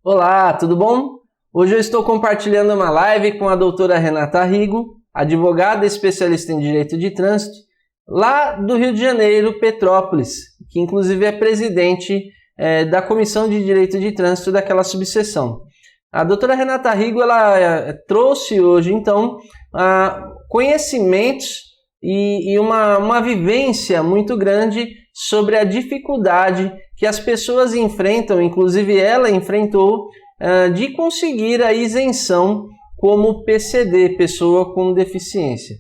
Olá, tudo bom? Hoje eu estou compartilhando uma live com a doutora Renata Rigo, advogada especialista em Direito de Trânsito, lá do Rio de Janeiro, Petrópolis, que inclusive é presidente da Comissão de Direito de Trânsito daquela subseção. A doutora Renata Rigo ela trouxe hoje, então, conhecimentos e uma vivência muito grande sobre a dificuldade que as pessoas enfrentam, inclusive ela enfrentou, de conseguir a isenção como PCD, pessoa com deficiência.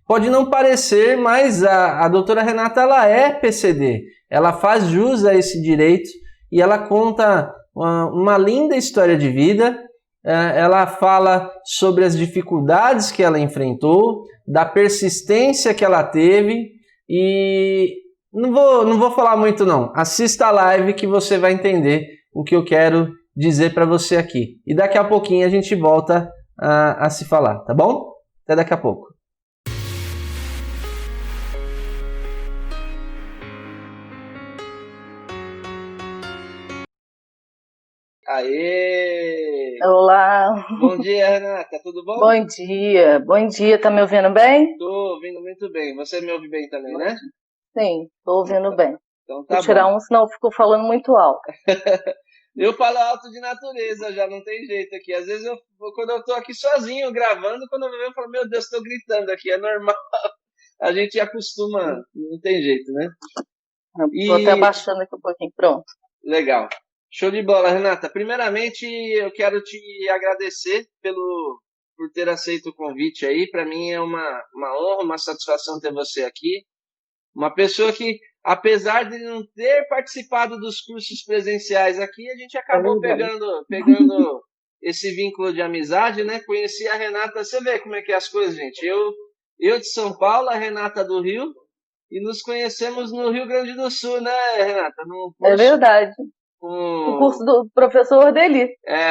Pode não parecer, mas a doutora Renata ela é PCD, ela faz jus a esse direito e ela conta uma linda história de vida. Ela fala sobre as dificuldades que ela enfrentou, da persistência que ela teve e não vou falar muito não. Assista a live que você vai entender o que eu quero dizer para você aqui. E daqui a pouquinho a gente volta a se falar, tá bom? Até daqui a pouco. Aê! Olá! Bom dia, Renata, tudo bom? Bom dia, tá me ouvindo bem? Tô ouvindo muito bem, você me ouve bem também, né? Sim, tô ouvindo bem. Então tá Vou tirar bom. senão eu fico falando muito alto. Eu falo alto de natureza, já não tem jeito aqui. Às vezes, quando eu tô aqui sozinho gravando, quando eu vejo, eu falo, meu Deus, tô gritando aqui, é normal. A gente acostuma, não tem jeito, né? Tô até abaixando aqui um pouquinho, pronto. Legal. Show de bola, Renata. Primeiramente, eu quero te agradecer por ter aceito o convite aí. Para mim é uma honra, uma satisfação ter você aqui. Uma pessoa que, apesar de não ter participado dos cursos presenciais aqui, a gente acabou pegando esse vínculo de amizade, né? Conheci a Renata, você vê como é que é as coisas, gente. Eu de São Paulo, a Renata do Rio, e nos conhecemos no Rio Grande do Sul, né, Renata? No curso, é verdade. O curso do professor Ordeli.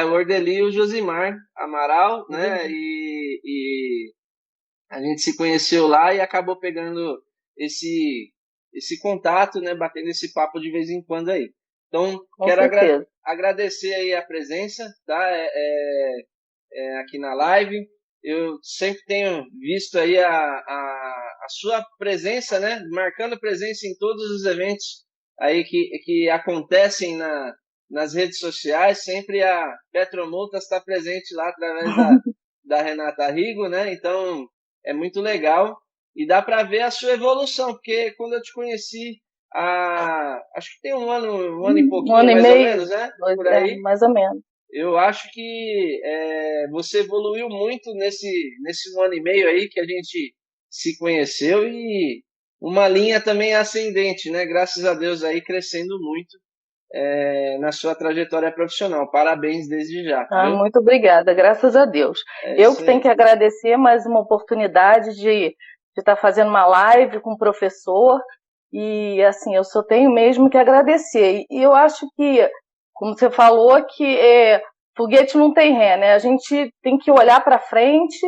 O Ordeli e o Josimar Amaral, né? E a gente se conheceu lá e acabou pegando esse contato, né? Batendo esse papo de vez em quando aí. Então, quero agradecer aí a presença, tá? Aqui na live. Eu sempre tenho visto aí a sua presença, né? Marcando presença em todos os eventos aí que acontecem nas redes sociais. Sempre a Petromultas está presente lá através da Renata Rigo, né? Então, é muito legal. E dá para ver a sua evolução, porque quando eu te conheci, acho que tem um ano e pouquinho, mais ou menos, né? Por aí. Mais ou menos. Eu acho que você evoluiu muito nesse 1 ano e meio aí que a gente se conheceu e uma linha também ascendente, né? Graças a Deus aí crescendo muito na sua trajetória profissional. Parabéns desde já. Viu? Muito obrigada, graças a Deus. Eu que tenho que agradecer mais uma oportunidade de estar fazendo uma live com o professor e assim, eu só tenho mesmo que agradecer. E eu acho que, como você falou, que foguete não tem ré, né? A gente tem que olhar para frente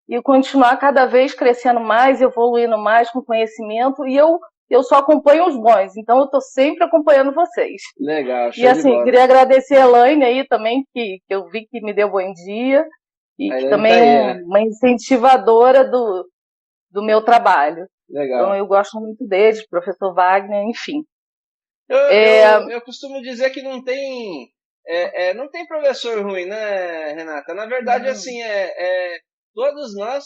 e continuar cada vez crescendo mais, evoluindo mais com conhecimento. E eu só acompanho os bons, então eu estou sempre acompanhando vocês. Legal, show E assim, de bola. queria agradecer a Elaine aí também, que eu vi que me deu bom dia. E que também é uma incentivadora do meu trabalho. Legal. Então eu gosto muito deles, professor Wagner, enfim. Eu costumo dizer que não tem professor ruim, né, Renata? Na verdade, assim, todos nós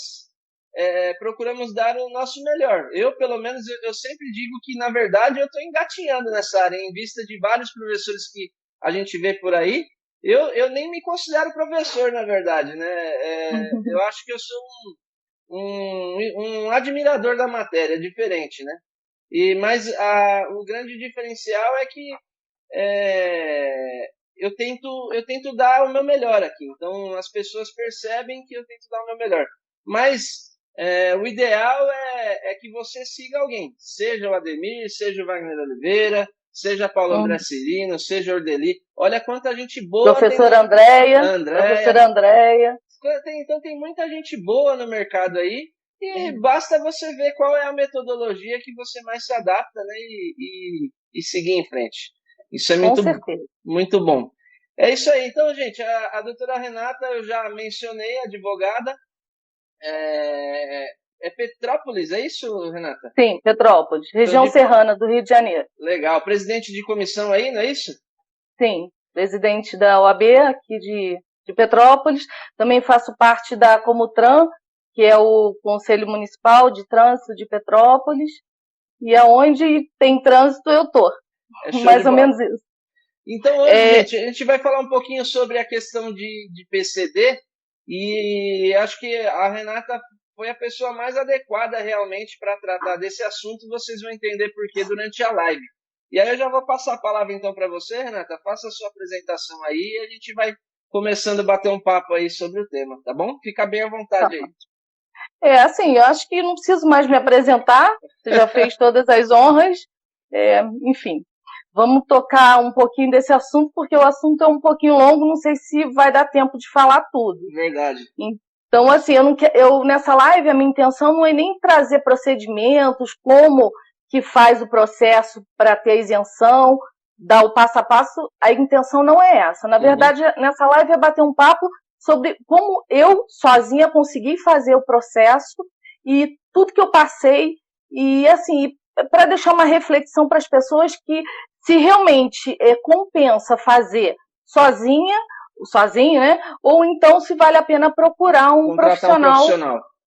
procuramos dar o nosso melhor. Eu, pelo menos, eu sempre digo que, na verdade, eu estou engatinhando nessa área, em vista de vários professores que a gente vê por aí. Eu nem me considero professor, na verdade, né? Eu acho que eu sou um admirador da matéria, diferente, né? Mas o grande diferencial é que eu tento dar o meu melhor aqui. Então, as pessoas percebem que eu tento dar o meu melhor. Mas o ideal é que você siga alguém. Seja o Ademir, seja o Wagner Oliveira, seja Paulo André Cirino, seja Ordeli. Olha quanta gente boa. Professora Andréia. Professora Andréia. Então, tem muita gente boa no mercado aí. E basta você ver qual é a metodologia que você mais se adapta, né? E seguir em frente. Isso é muito bom. É isso aí. Então, gente, a doutora Renata, eu já mencionei, advogada, é Petrópolis, é isso, Renata? Sim, Petrópolis, região serrana do Rio de Janeiro. Legal. Presidente de comissão aí, não é isso? Sim, presidente da OAB aqui de Petrópolis. Também faço parte da Comutran, que é o Conselho Municipal de Trânsito de Petrópolis. E aonde tem trânsito, eu tô. Mais ou menos isso. Então, hoje, gente, a gente vai falar um pouquinho sobre a questão de PCD, e acho que a Renata foi a pessoa mais adequada realmente para tratar desse assunto. Vocês vão entender por quê durante a live. E aí eu já vou passar a palavra então para você, Renata. Faça a sua apresentação aí e a gente vai começando a bater um papo aí sobre o tema, tá bom? Fica bem à vontade aí. Assim, eu acho que não preciso mais me apresentar. Você já fez todas as honras. Enfim, vamos tocar um pouquinho desse assunto, porque o assunto é um pouquinho longo, não sei se vai dar tempo de falar tudo. Verdade. Então, assim, nessa live, a minha intenção não é nem trazer procedimentos, como que faz o processo para ter a isenção, dar o passo a passo. A intenção não é essa. Na verdade, nessa live é bater um papo sobre como eu, sozinha, consegui fazer o processo e tudo que eu passei, e assim, para deixar uma reflexão para as pessoas que se realmente compensa fazer sozinho, né? Ou então se vale a pena procurar um profissional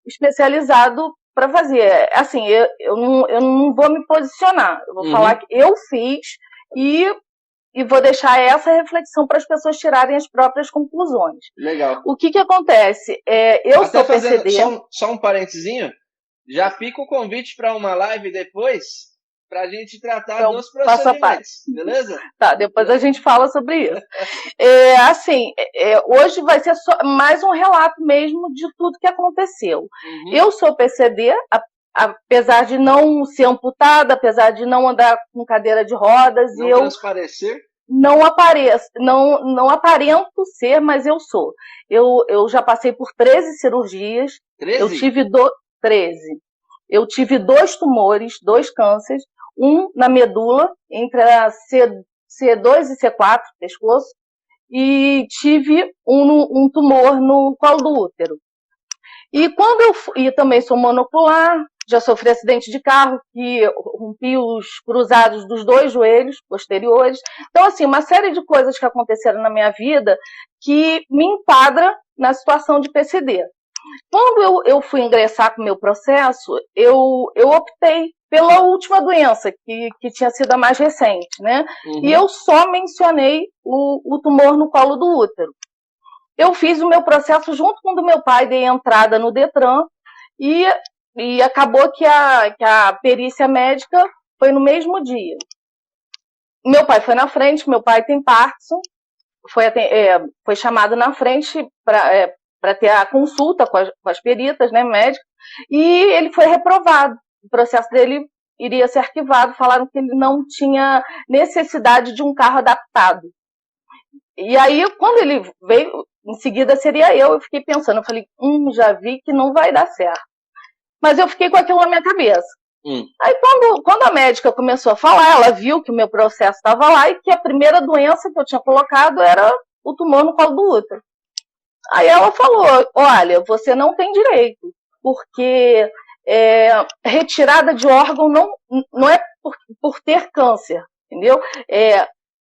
especializado para fazer. Assim, eu não vou me posicionar, eu vou falar que eu fiz e vou deixar essa reflexão para as pessoas tirarem as próprias conclusões. Legal. O que acontece? Eu sou PCD... Só um parentezinho, já fica o convite para uma live depois, para a gente tratar dos procedimentos, beleza? Tá, depois a gente fala sobre isso. Hoje vai ser só mais um relato mesmo de tudo que aconteceu. Eu sou PCD, apesar de não ser amputada, apesar de não andar com cadeira de rodas, não transparecer? Não aparento ser, mas eu sou. Eu já passei por 13 cirurgias. 13? Eu tive 13. Eu tive 2 tumores, 2 cânceres, um na medula, entre a C2 e C4, pescoço, e tive um tumor no colo do útero. E também sou monocular, já sofri acidente de carro, que rompi os cruzados dos 2 joelhos posteriores. Então, assim, uma série de coisas que aconteceram na minha vida que me enquadra na situação de PCD. Quando eu fui ingressar com o meu processo, eu optei pela última doença, que tinha sido a mais recente, né? E eu só mencionei o tumor no colo do útero. Eu fiz o meu processo junto com o do meu pai, dei entrada no Detran e acabou que a perícia médica foi no mesmo dia. Meu pai foi na frente, meu pai tem Parkinson, foi chamado na frente para ter a consulta com as peritas, né, médicas, e ele foi reprovado. O processo dele iria ser arquivado, falaram que ele não tinha necessidade de um carro adaptado. E aí, quando ele veio, em seguida seria eu fiquei pensando, eu falei, já vi que não vai dar certo. Mas eu fiquei com aquilo na minha cabeça. Aí, quando a médica começou a falar, ela viu que o meu processo estava lá e que a primeira doença que eu tinha colocado era o tumor no colo do útero. Aí ela falou, olha, você não tem direito, porque retirada de órgão não é por ter câncer, entendeu?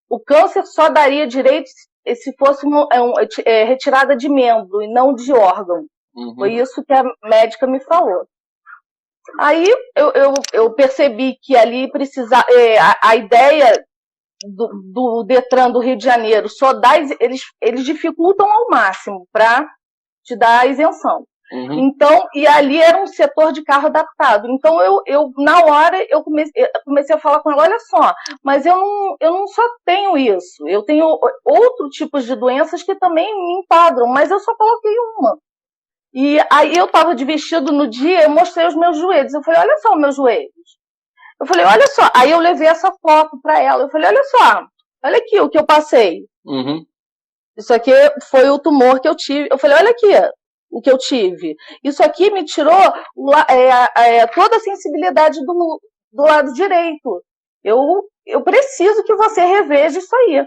O câncer só daria direito se fosse retirada de membro e não de órgão. Foi isso que a médica me falou. Aí eu percebi que ali a ideia do Detran do Rio de Janeiro só dá, eles dificultam ao máximo para te dar a isenção. Então, e ali era um setor de carro adaptado. Então, na hora, eu comecei a falar com ela, olha só, mas eu não só tenho isso, eu tenho outros tipos de doenças que também me enquadram, mas eu só coloquei uma. E aí eu estava de vestido no dia, eu mostrei os meus joelhos, eu falei, olha só os meus joelhos. Eu falei, olha só, aí eu levei essa foto para ela, eu falei, olha só, olha aqui o que eu passei. Isso aqui foi o tumor que eu tive. Eu falei, olha aqui o que eu tive. Isso aqui me tirou toda a sensibilidade do lado direito. Eu preciso que você reveja isso aí.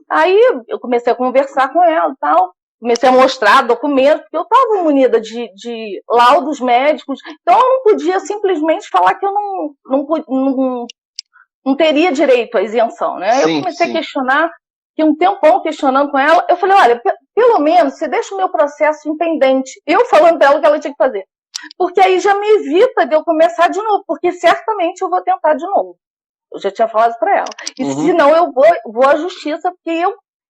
Aí eu comecei a conversar com ela e tal, comecei a mostrar documentos, porque eu estava munida de laudos médicos, então eu não podia simplesmente falar que eu não teria direito à isenção, né? Sim, eu comecei sim. a questionar, fiquei um tempão questionando com ela, eu falei, olha, pelo menos você deixa o meu processo impendente, eu falando para ela o que ela tinha que fazer, porque aí já me evita de eu começar de novo, porque certamente eu vou tentar de novo. Eu já tinha falado para ela. E se não, eu vou à justiça, porque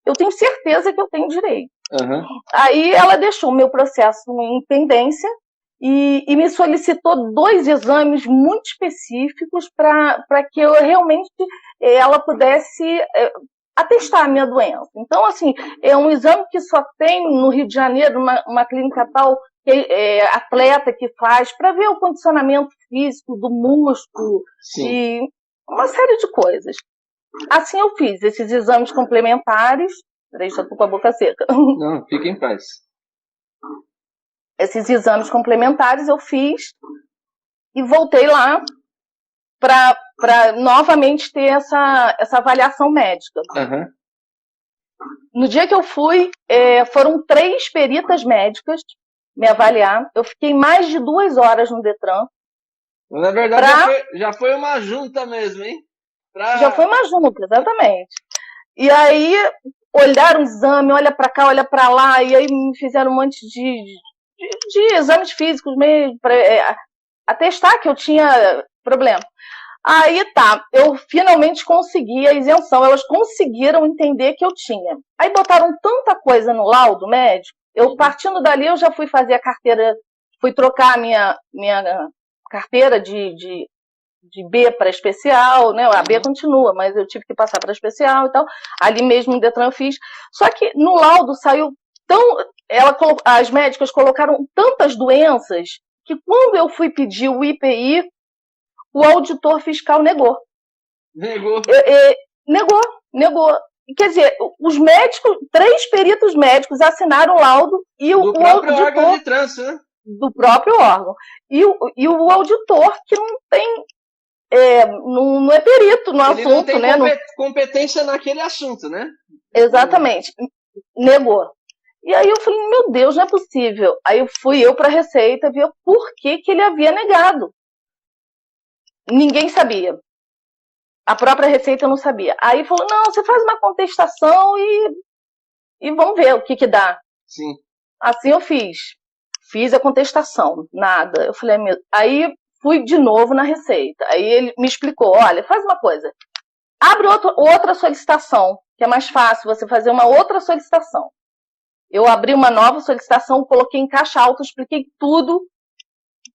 eu tenho certeza que eu tenho direito. Aí ela deixou o meu processo em pendência e me solicitou 2 exames muito específicos para que eu realmente ela pudesse atestar a minha doença. Então, assim, é um exame que só tem no Rio de Janeiro, uma clínica tal, atleta que faz, para ver o condicionamento físico do músculo. Sim. E uma série de coisas. Assim eu fiz esses exames complementares. Peraí, já estou com a boca seca. Não, fica em paz. Esses exames complementares eu fiz e voltei lá para novamente ter essa avaliação médica. No dia que eu fui, foram 3 peritas médicas me avaliar. Eu fiquei mais de 2 horas no Detran. Na verdade, já foi uma junta mesmo, hein? Já foi uma junta, exatamente. E aí, olharam o exame, olha para cá, olha para lá, e aí me fizeram um monte de exames físicos mesmo, para atestar que eu tinha problema. Aí tá, eu finalmente consegui a isenção, elas conseguiram entender que eu tinha. Aí botaram tanta coisa no laudo médico, partindo dali eu já fui fazer a carteira, fui trocar a minha carteira de B para especial, né? A B continua, mas eu tive que passar para especial e tal. Ali mesmo no Detran eu fiz. Só que no laudo saiu as médicas colocaram tantas doenças que quando eu fui pedir o IPI, o auditor fiscal negou. Negou. Quer dizer, os médicos, 3 peritos médicos assinaram o laudo e o próprio auditor, órgão de trânsito, né? Do próprio órgão. E o auditor que não tem não é perito no assunto, não tem competência naquele assunto, né? Exatamente. Negou. E aí eu falei, meu Deus, não é possível. Aí fui eu para a Receita ver por que ele havia negado. Ninguém sabia. A própria Receita não sabia. Aí falou, não, você faz uma contestação e vamos ver o que dá. Sim. Assim eu fiz. Fiz a contestação. Nada. Eu falei, aí fui de novo na Receita. Aí ele me explicou, olha, faz uma coisa. Abre outra solicitação, que é mais fácil você fazer uma outra solicitação. Eu abri uma nova solicitação, coloquei em caixa alta, expliquei tudo,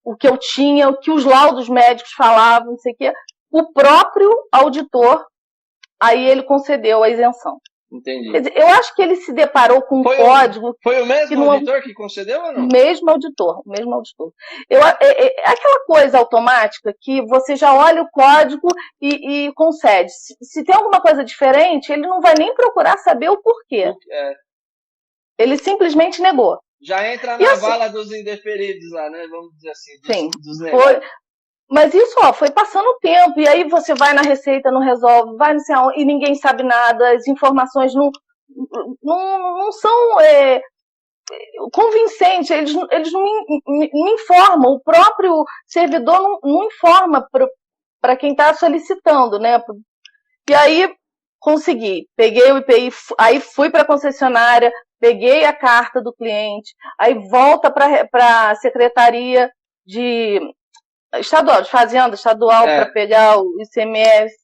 o que eu tinha, o que os laudos médicos falavam, não sei o quê. O próprio auditor, aí ele concedeu a isenção. Entendi. Quer dizer, eu acho que ele se deparou com um código... Foi o mesmo auditor que concedeu ou não? Mesmo auditor. É aquela coisa automática que você já olha o código e concede. Se tem alguma coisa diferente, ele não vai nem procurar saber o porquê. Ele simplesmente negou. Já entra na vala dos indeferidos lá, né? Vamos dizer assim. Sim. Dos negados. Mas isso, foi passando o tempo, e aí você vai na Receita, não resolve, vai não sei aonde, e ninguém sabe nada, as informações não são convincentes, eles não informam, o próprio servidor não informa para quem está solicitando, né? E aí consegui, peguei o IPI, aí fui para a concessionária, peguei a carta do cliente, aí volta para a Secretaria de Fazenda Estadual para pegar o ICMS,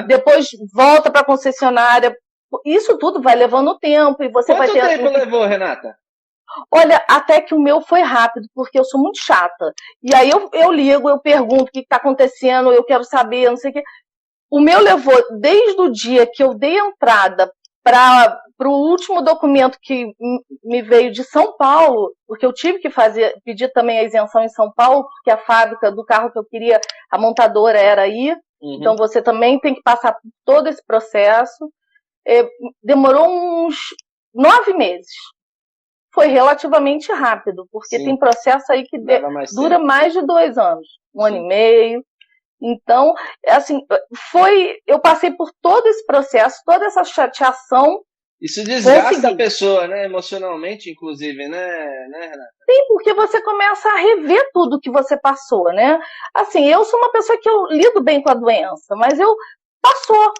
depois volta para a concessionária. Isso tudo vai levando tempo e você Quanto vai ter... tempo levou, Renata? Olha, até que o meu foi rápido, porque eu sou muito chata. E aí eu ligo, eu pergunto o que está acontecendo, eu quero saber, não sei o quê. O meu levou desde o dia que eu dei entrada para o último documento que me veio de São Paulo, porque eu tive que pedir também a isenção em São Paulo, porque a fábrica do carro que eu queria, a montadora era aí. Então você também tem que passar por todo esse processo. Demorou uns 9 meses. Foi relativamente rápido, porque tem processo aí que dura mais de 2 anos, 1 ano e meio. Então, assim, eu passei por todo esse processo, toda essa chateação, Isso desgasta a pessoa, né? Emocionalmente, inclusive, né, Renata? Sim, porque você começa a rever tudo que você passou, né? Assim, eu sou uma pessoa que eu lido bem com a doença, mas eu passou.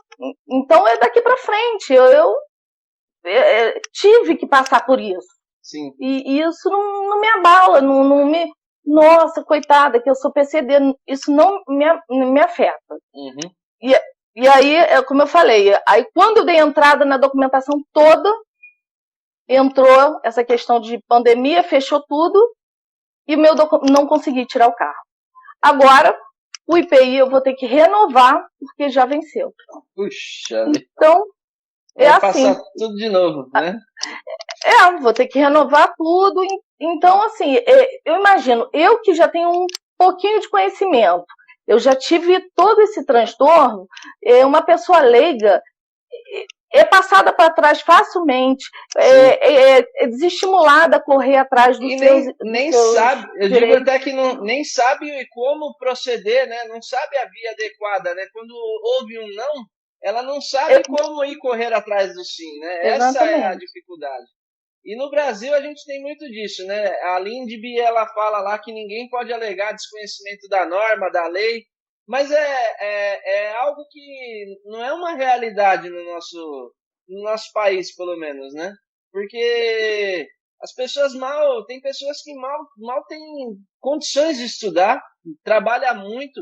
Então é daqui para frente. Eu tive que passar por isso. Sim. E isso não me abala, não me. Nossa, coitada, que eu sou PCD. Isso não me afeta. Uhum. E aí, como eu falei, aí quando eu dei entrada na documentação toda, entrou essa questão de pandemia, fechou tudo e não consegui tirar o carro. Agora, o IPI eu vou ter que renovar porque já venceu. Puxa. Então, vai assim. Passar tudo de novo, né? Vou ter que renovar tudo. Então, assim, eu imagino, eu que já tenho um pouquinho de conhecimento, eu já tive todo esse transtorno, uma pessoa leiga é passada para trás facilmente, é desestimulada a correr atrás dos seus nem sabe, eu digo até que nem sabe como proceder, né? Não sabe a via adequada, né? Quando houve um não, ela não sabe como ir correr atrás do sim, né? Exatamente. Essa é a dificuldade. E no Brasil a gente tem muito disso, né? A Lindby, ela fala lá que ninguém pode alegar desconhecimento da norma, da lei, mas é algo que não é uma realidade no nosso país, pelo menos, né? Porque as pessoas tem pessoas que mal têm condições de estudar, trabalha muito.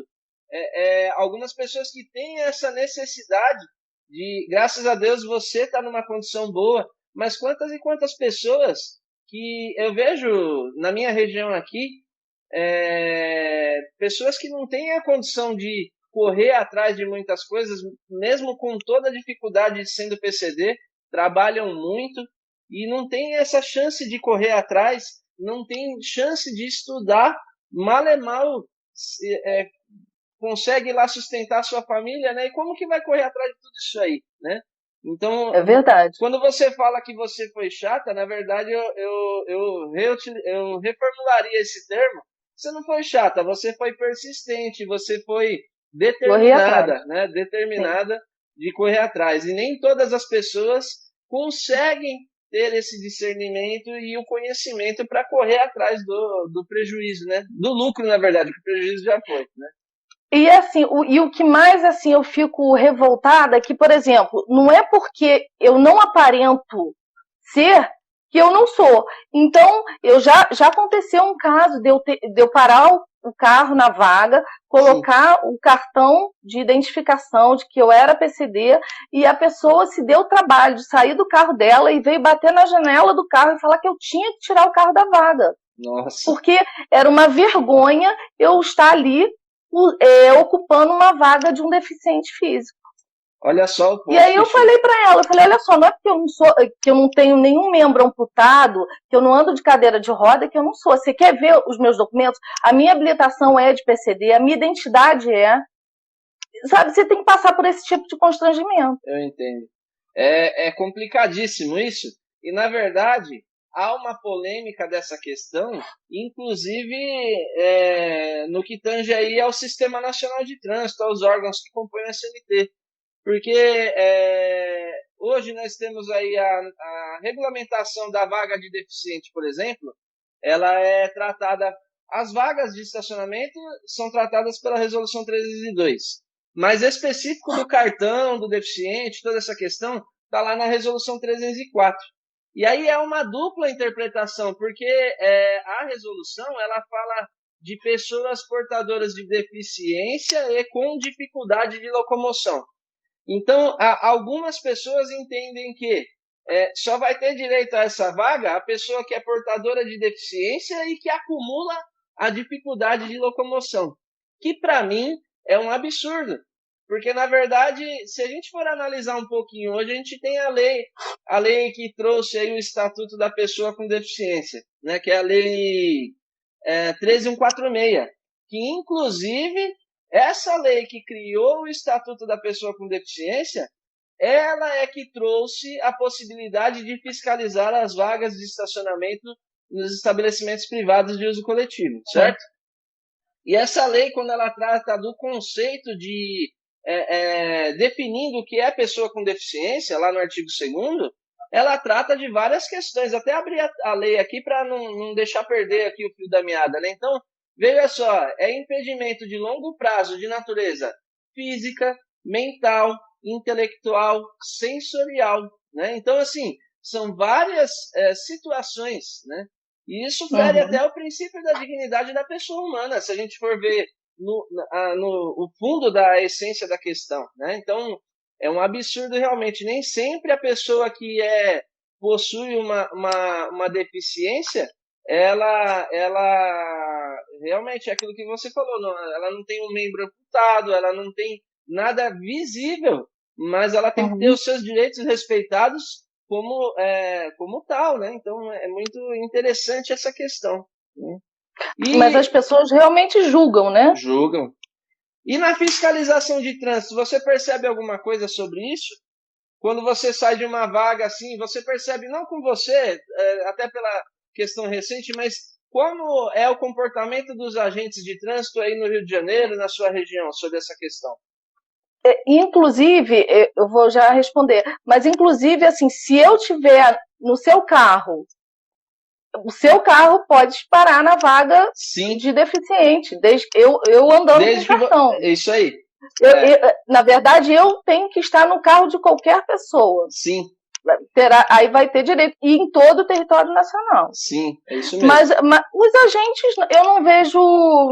Algumas pessoas que têm essa necessidade de, graças a Deus, você está numa condição boa, mas quantas e quantas pessoas que eu vejo na minha região aqui, pessoas que não têm a condição de correr atrás de muitas coisas, mesmo com toda a dificuldade de sendo PCD, trabalham muito e não tem essa chance de correr atrás, não tem chance de estudar, mal é mal consegue lá sustentar a sua família, né? E como que vai correr atrás de tudo isso aí, né? Então, é verdade. Quando você fala que você foi chata, na verdade eu reformularia esse termo. Você não foi chata, você foi persistente, você foi determinada, né? Determinada de correr atrás. E nem todas as pessoas conseguem ter esse discernimento e o conhecimento para correr atrás do prejuízo, né? Do lucro, na verdade, que o prejuízo já foi, né? E assim, o que mais assim eu fico revoltada é que, por exemplo, não é porque eu não aparento ser que eu não sou. Então, já aconteceu um caso de eu parar o carro na vaga, colocar o cartão de identificação de que eu era PCD e a pessoa se deu o trabalho de sair do carro dela e veio bater na janela do carro e falar que eu tinha que tirar o carro da vaga. Nossa. Porque era uma vergonha eu estar ali ocupando uma vaga de um deficiente físico. Olha só o ponto. E aí eu falei para ela, olha só, não é porque que eu não tenho nenhum membro amputado, que eu não ando de cadeira de roda, que eu não sou. Você quer ver os meus documentos? A minha habilitação é de PCD, a minha identidade é. Sabe, você tem que passar por esse tipo de constrangimento. Eu entendo. É complicadíssimo isso. E, na verdade, há uma polêmica dessa questão, inclusive no que tange aí ao Sistema Nacional de Trânsito, aos órgãos que compõem a CNT. Porque hoje nós temos aí a regulamentação da vaga de deficiente, por exemplo, ela é tratada, as vagas de estacionamento são tratadas pela Resolução 302, mas específico do cartão, do deficiente, toda essa questão, está lá na Resolução 304. E aí é uma dupla interpretação, porque a resolução ela fala de pessoas portadoras de deficiência e com dificuldade de locomoção. Então, algumas pessoas entendem que só vai ter direito a essa vaga a pessoa que é portadora de deficiência e que acumula a dificuldade de locomoção, que para mim é um absurdo, porque na verdade, se a gente for analisar um pouquinho, hoje a gente tem a lei que trouxe aí o Estatuto da Pessoa com Deficiência, né, que é a lei 13.146, que inclusive essa lei que criou o Estatuto da Pessoa com Deficiência, ela é que trouxe a possibilidade de fiscalizar as vagas de estacionamento nos estabelecimentos privados de uso coletivo, certo? E essa lei, quando ela trata do conceito de definindo o que é pessoa com deficiência, lá no artigo 2º, ela trata de várias questões. Até abri a lei aqui para não deixar perder aqui o fio da meada, né? Então, veja só, é impedimento de longo prazo de natureza física, mental, intelectual, sensorial, né? Então, assim, são várias situações, né? E isso fere até o princípio da dignidade da pessoa humana, se a gente for ver no fundo da essência da questão, né? Então, é um absurdo realmente. Nem sempre a pessoa que possui uma deficiência, ela realmente é aquilo que você falou, ela não tem um membro amputado, ela não tem nada visível, mas ela tem que ter os seus direitos respeitados como tal, né? Então é muito interessante essa questão, né? Mas as pessoas realmente julgam, né? Julgam. E na fiscalização de trânsito, você percebe alguma coisa sobre isso? Quando você sai de uma vaga assim, você percebe, não com você, até pela questão recente, mas como é o comportamento dos agentes de trânsito aí no Rio de Janeiro, na sua região, sobre essa questão? Inclusive, eu vou já responder, mas inclusive, assim, se eu tiver no seu carro, o seu carro pode parar na vaga Sim. de deficiente, desde eu andando desde com cartão. Isso aí. Na verdade, eu tenho que estar no carro de qualquer pessoa. Sim. Aí vai ter direito, e em todo o território nacional. Sim, é isso mesmo. Mas os agentes, eu não vejo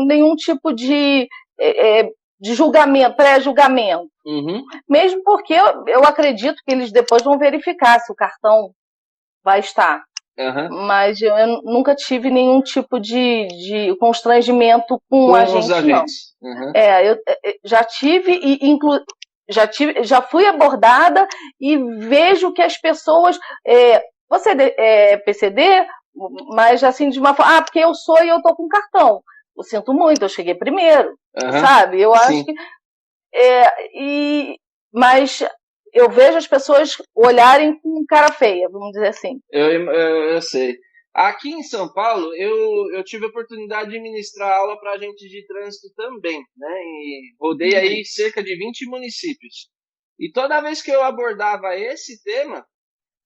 nenhum tipo de julgamento, pré-julgamento. Mesmo porque eu acredito que eles depois vão verificar se o cartão vai estar. Mas eu nunca tive nenhum tipo de constrangimento com a gente, agentes. Não. Eu já tive já fui abordada e vejo que as pessoas você é PCD, mas assim de uma forma, porque eu sou e eu tô com cartão. Eu sinto muito, eu cheguei primeiro, sabe? Eu acho que mas eu vejo as pessoas olharem com cara feia, vamos dizer assim. Eu sei. Aqui em São Paulo, eu tive a oportunidade de ministrar aula para agentes de trânsito também, né? E rodei aí cerca de 20 municípios. E toda vez que eu abordava esse tema,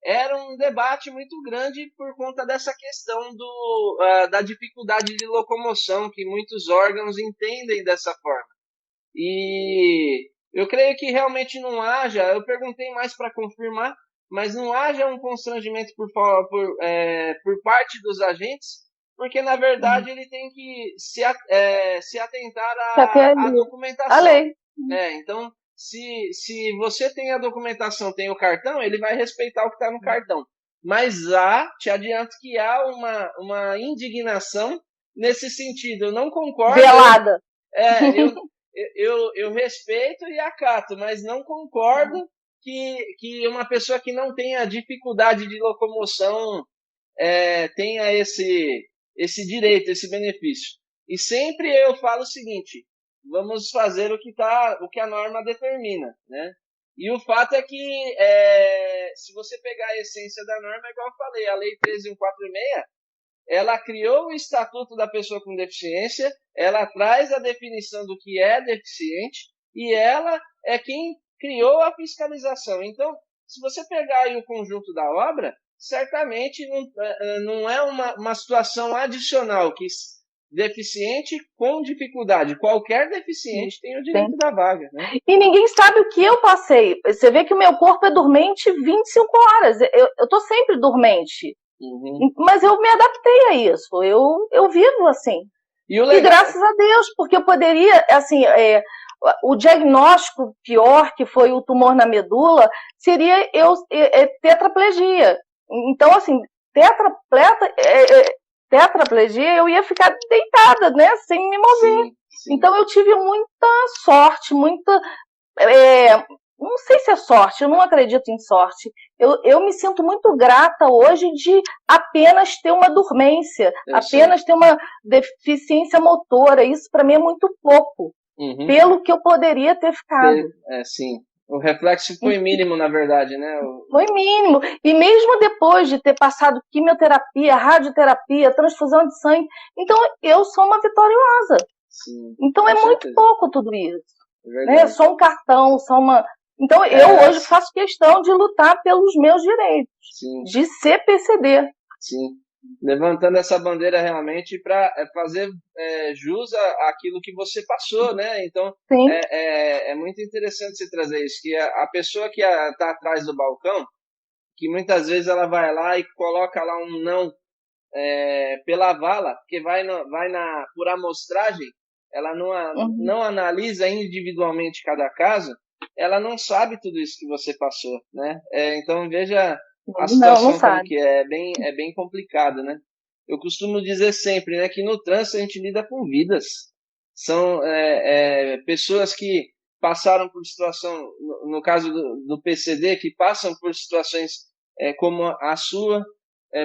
era um debate muito grande por conta dessa questão da dificuldade de locomoção, que muitos órgãos entendem dessa forma. E eu creio que realmente não haja, eu perguntei mais para confirmar, mas não haja um constrangimento por parte dos agentes, porque na verdade ele tem que se atentar à documentação. A lei. Então, se você tem a documentação, tem o cartão, ele vai respeitar o que está no cartão. Mas te adianto que há uma indignação nesse sentido. Eu não concordo. Velada. Eu respeito e acato, mas não concordo que uma pessoa que não tenha dificuldade de locomoção tenha esse direito, esse benefício. E sempre eu falo o seguinte: vamos fazer o que a norma determina, né? E o fato é que, se você pegar a essência da norma, igual eu falei, a Lei 13.146, ela criou o Estatuto da Pessoa com Deficiência, ela traz a definição do que é deficiente e ela é quem criou a fiscalização. Então, se você pegar aí o conjunto da obra, certamente não é uma situação adicional que deficiente com dificuldade. Qualquer deficiente tem o direito da vaga, né? E ninguém sabe o que eu passei. Você vê que o meu corpo é dormente 25 horas. Eu tô sempre dormente. Mas eu me adaptei a isso. Eu vivo assim. E graças a Deus, porque eu poderia, assim, o diagnóstico pior, que foi o tumor na medula, seria tetraplegia. Então, assim, tetraplegia, eu ia ficar deitada, né, sem me mover. Sim. Então eu tive muita sorte, não sei se é sorte, eu não acredito em sorte. Eu me sinto muito grata hoje de apenas ter uma dormência, apenas ter uma deficiência motora. Isso para mim é muito pouco, pelo que eu poderia ter ficado. Sim. O reflexo foi mínimo, na verdade, né? Foi mínimo. E mesmo depois de ter passado quimioterapia, radioterapia, transfusão de sangue, então eu sou uma vitoriosa. Sim, então é muito pouco tudo isso. Só um cartão, só uma... Então, eu hoje faço questão de lutar pelos meus direitos, sim, de ser PCD. Sim, levantando essa bandeira realmente para fazer jus àquilo que você passou, né? Então, é muito interessante você trazer isso, que a pessoa que está atrás do balcão, que muitas vezes ela vai lá e coloca lá um não pela vala, porque por amostragem, ela não analisa individualmente cada caso, ela não sabe tudo isso que você passou, né? Então veja a situação não como que é bem complicado, né? Eu costumo dizer sempre, né, que no trânsito a gente lida com vidas. São pessoas que passaram por situação, no caso do PCD, que passam por situações como a sua,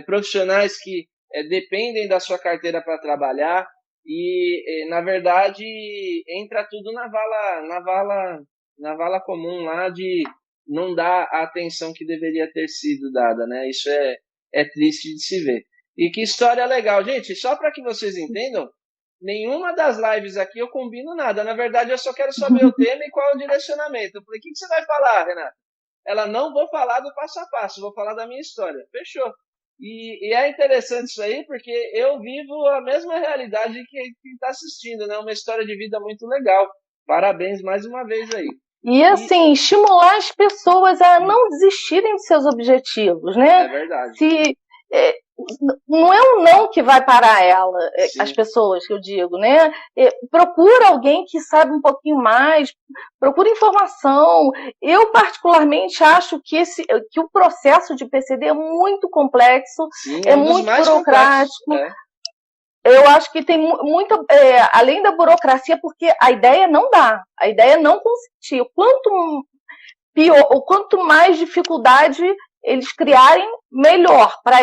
profissionais que dependem da sua carteira para trabalhar e, na verdade, entra tudo na vala comum lá de não dar a atenção que deveria ter sido dada, né? Isso é triste de se ver. E que história legal. Gente, só para que vocês entendam, nenhuma das lives aqui eu combino nada. Na verdade, eu só quero saber o tema e qual é o direcionamento. Eu falei, o que você vai falar, Renata? Ela, não vou falar do passo a passo, vou falar da minha história. Fechou. E é interessante isso aí, porque eu vivo a mesma realidade que quem está assistindo, né? Uma história de vida muito legal. Parabéns mais uma vez aí. E assim, estimular as pessoas a não desistirem de seus objetivos, né? É verdade. Não é um não que vai parar as pessoas, que eu digo, né? Procura alguém que sabe um pouquinho mais, procura informação. Eu, particularmente, acho que o processo de PCD é muito complexo, muito burocrático. Eu acho que tem muita, além da burocracia, porque a ideia não dá, a ideia não consistir. Quanto mais dificuldade eles criarem, melhor para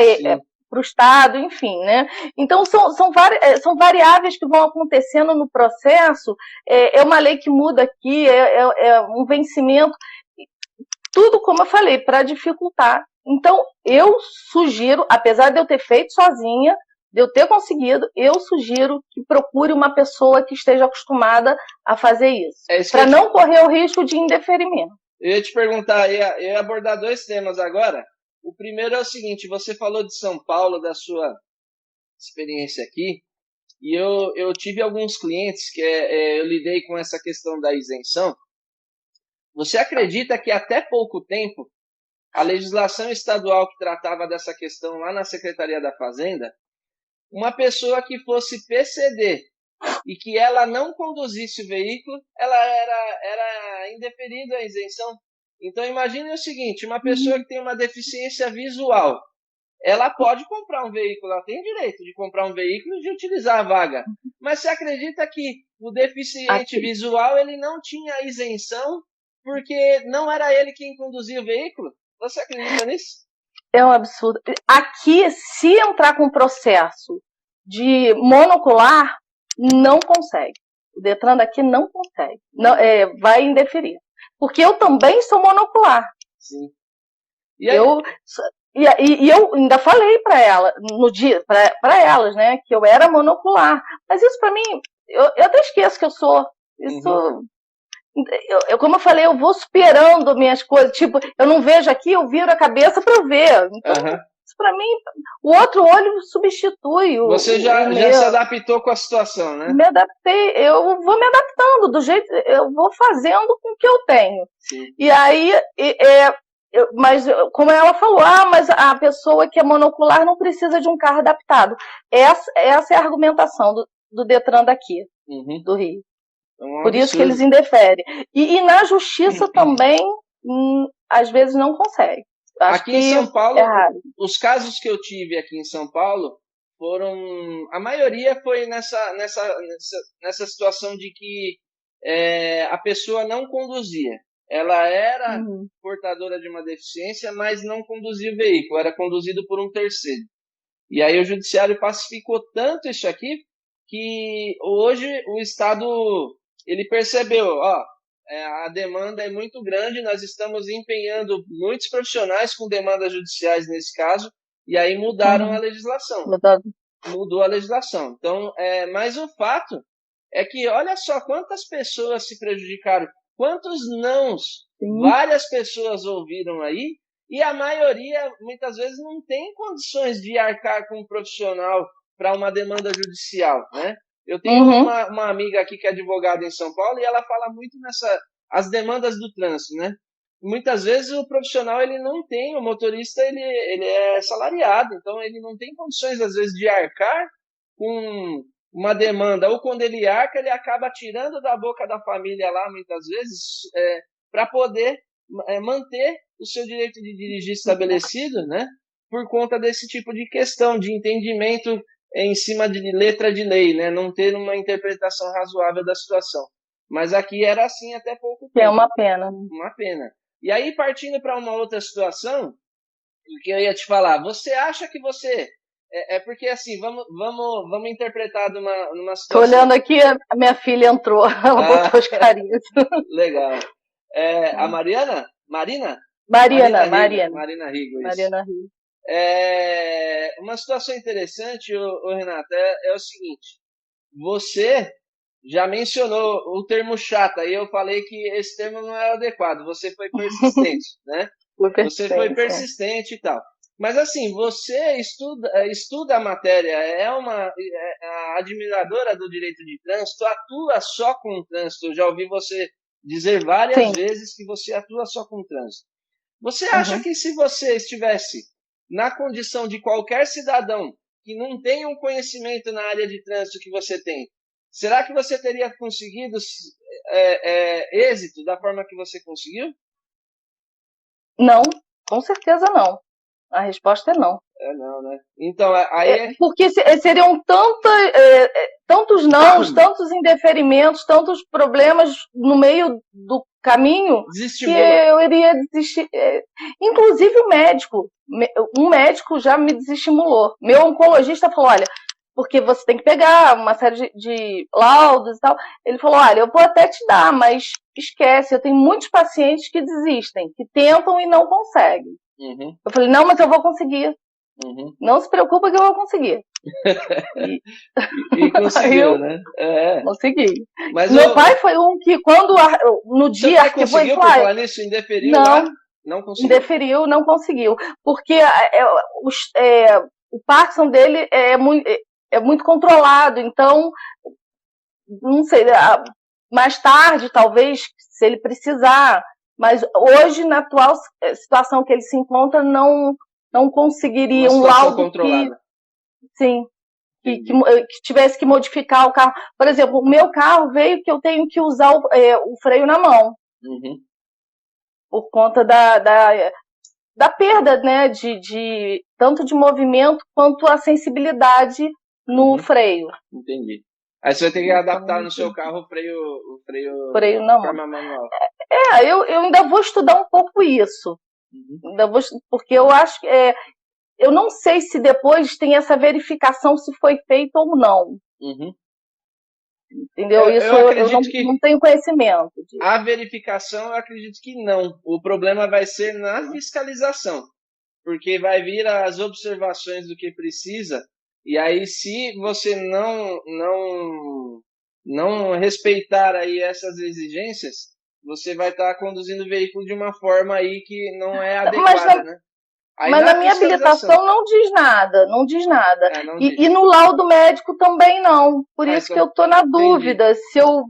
o Estado, enfim, né? Então, são variáveis que vão acontecendo no processo, é uma lei que muda aqui, é um vencimento, tudo, como eu falei, para dificultar. Então, eu sugiro, apesar de eu ter feito sozinha, de eu ter conseguido, eu sugiro que procure uma pessoa que esteja acostumada a fazer isso, para não correr o risco de indeferimento. Eu ia te perguntar, eu ia abordar dois temas agora. O primeiro é o seguinte, você falou de São Paulo, da sua experiência aqui, e eu tive alguns clientes que eu lidei com essa questão da isenção. Você acredita que até pouco tempo, a legislação estadual que tratava dessa questão lá na Secretaria da Fazenda, uma pessoa que fosse PCD e que ela não conduzisse o veículo, ela era indeferida a isenção. Então, imagine o seguinte, uma pessoa que tem uma deficiência visual, ela pode comprar um veículo, ela tem direito de comprar um veículo e de utilizar a vaga. Mas você acredita que o deficiente visual, ele não tinha isenção porque não era ele quem conduzia o veículo? Você acredita nisso? É um absurdo. Aqui, se entrar com processo de monocular, não consegue. O Detran daqui não consegue. Não, vai indeferir. Porque eu também sou monocular. Sim. E eu ainda falei para ela, para elas, né, que eu era monocular. Mas isso para mim, eu até esqueço que eu sou. Isso. Como eu falei, eu vou superando minhas coisas. Tipo, eu não vejo aqui, eu viro a cabeça para eu ver. Então, isso para mim, o outro olho substitui. Você já se adaptou com a situação, né? Me adaptei, eu vou me adaptando do jeito, eu vou fazendo com o que eu tenho. Sim. E aí, mas como ela falou, mas a pessoa que é monocular não precisa de um carro adaptado. Essa é a argumentação do Detran daqui, do Rio. Por isso que eles indeferem. E na justiça também, às vezes, não consegue. Aqui em São Paulo, os casos que eu tive aqui em São Paulo foram... A maioria foi nessa situação de que a pessoa não conduzia. Ela era portadora de uma deficiência, mas não conduzia o veículo, era conduzido por um terceiro. E aí o judiciário pacificou tanto isso aqui que hoje o Estado... ele percebeu, a demanda é muito grande, nós estamos empenhando muitos profissionais com demandas judiciais nesse caso, e aí mudaram a legislação. Mudou a legislação. Então, mas o fato é que, olha só, quantas pessoas se prejudicaram, quantos nãos várias pessoas ouviram aí, e a maioria, muitas vezes, não tem condições de arcar com um profissional para uma demanda judicial, né? Eu tenho uma amiga aqui que é advogada em São Paulo e ela fala muito as demandas do trânsito, né? Muitas vezes o profissional ele não tem, o motorista ele é salariado, então ele não tem condições às vezes de arcar com uma demanda, ou quando ele arca, ele acaba tirando da boca da família lá, muitas vezes, para poder manter o seu direito de dirigir estabelecido, né? Por conta desse tipo de questão, de entendimento em cima de letra de lei, né? Não ter uma interpretação razoável da situação. Mas aqui era assim até pouco tempo. É uma pena. Uma pena. E aí, partindo para uma outra situação, o que eu ia te falar, você acha que você... porque assim, vamos interpretar numa situação... Tô olhando aqui, a minha filha entrou, ela botou as carinhas. Legal. A Mariana? Marina? Mariana Rigo, isso. Mariana Rigo. Uma situação interessante, Renata, é o seguinte, você já mencionou o termo chata, e eu falei que esse termo não é adequado, você foi persistente, né? Você foi persistente e tal. Mas assim, você estuda a matéria, a admiradora do direito de trânsito, atua só com o trânsito. Eu já ouvi você dizer várias vezes que você atua só com o trânsito. Você acha que se você estivesse na condição de qualquer cidadão que não tem um conhecimento na área de trânsito que você tem, será que você teria conseguido êxito da forma que você conseguiu? Não, com certeza não. A resposta é não. Não, né? Então, aí porque seriam tantos nãos, tantos indeferimentos, tantos problemas no meio do caminho que eu iria desistir. Inclusive um médico já me desestimulou. Meu oncologista falou, olha, porque você tem que pegar uma série de laudos e tal. Ele falou, olha, eu vou até te dar, mas esquece, eu tenho muitos pacientes que desistem, que tentam e não conseguem. Eu falei, não, mas eu vou conseguir. Não se preocupa que eu vou conseguir. E conseguiu, né? Consegui. Mas meu pai foi um que no dia arquivou... Você conseguiu, por falar nisso, indeferiu lá? Não conseguiu. Indeferiu, não conseguiu. Porque o Parkinson dele é muito controlado, então, não sei, mais tarde, talvez, se ele precisar, mas hoje, na atual situação que ele se encontra, não conseguiria um laudo controlada. que tivesse que modificar o carro. Por exemplo, o meu carro veio que eu tenho que usar o freio na mão. Por conta da perda, né, tanto de movimento quanto a sensibilidade no freio. Entendi. Aí você vai ter que adaptar no seu carro o freio não. De forma manual. Eu ainda vou estudar um pouco isso. Porque eu acho que eu não sei se depois tem essa verificação se foi feito ou não. Entendeu? Isso eu não tenho conhecimento. A verificação, eu acredito que não. O problema vai ser na fiscalização. Porque vai vir as observações do que precisa. E aí, se você não respeitar aí essas exigências, você vai estar conduzindo o veículo de uma forma aí que não é adequada, né? Mas a minha habilitação não diz nada. E no laudo médico também não. Por isso então, que eu estou na dúvida. Se eu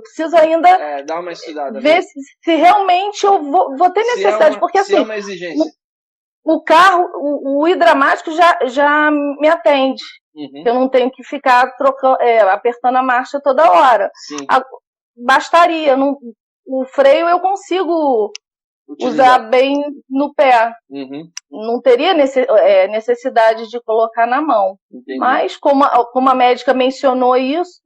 preciso ainda dar uma estudada, ver se realmente eu vou ter necessidade. Porque assim, é uma exigência. O carro, o hidramático já me atende. Eu não tenho que ficar apertando a marcha toda hora. Bastaria. O freio eu consigo usar bem no pé. Não teria necessidade de colocar na mão. Entendi. Mas, como a médica mencionou isso,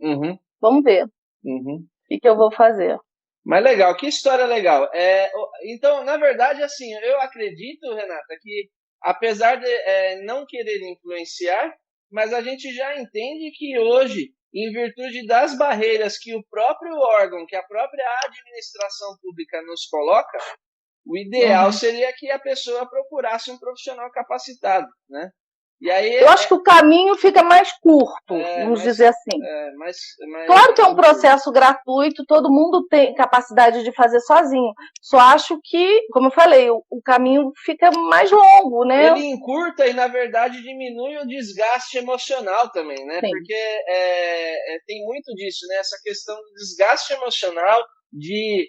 vamos ver o que eu vou fazer. Mas legal, que história legal. Então, na verdade, assim, eu acredito, Renata, que apesar de não querer influenciar, mas a gente já entende que hoje, em virtude das barreiras que o próprio órgão, que a própria administração pública nos coloca, o ideal seria que a pessoa procurasse um profissional capacitado, né? E aí, eu acho que o caminho fica mais curto, vamos dizer assim. Claro que é um processo gratuito, todo mundo tem capacidade de fazer sozinho. Só acho que, como eu falei, o caminho fica mais longo, né? Ele encurta e, na verdade, diminui o desgaste emocional também, né? Sim. Porque tem muito disso, né? Essa questão do desgaste emocional, de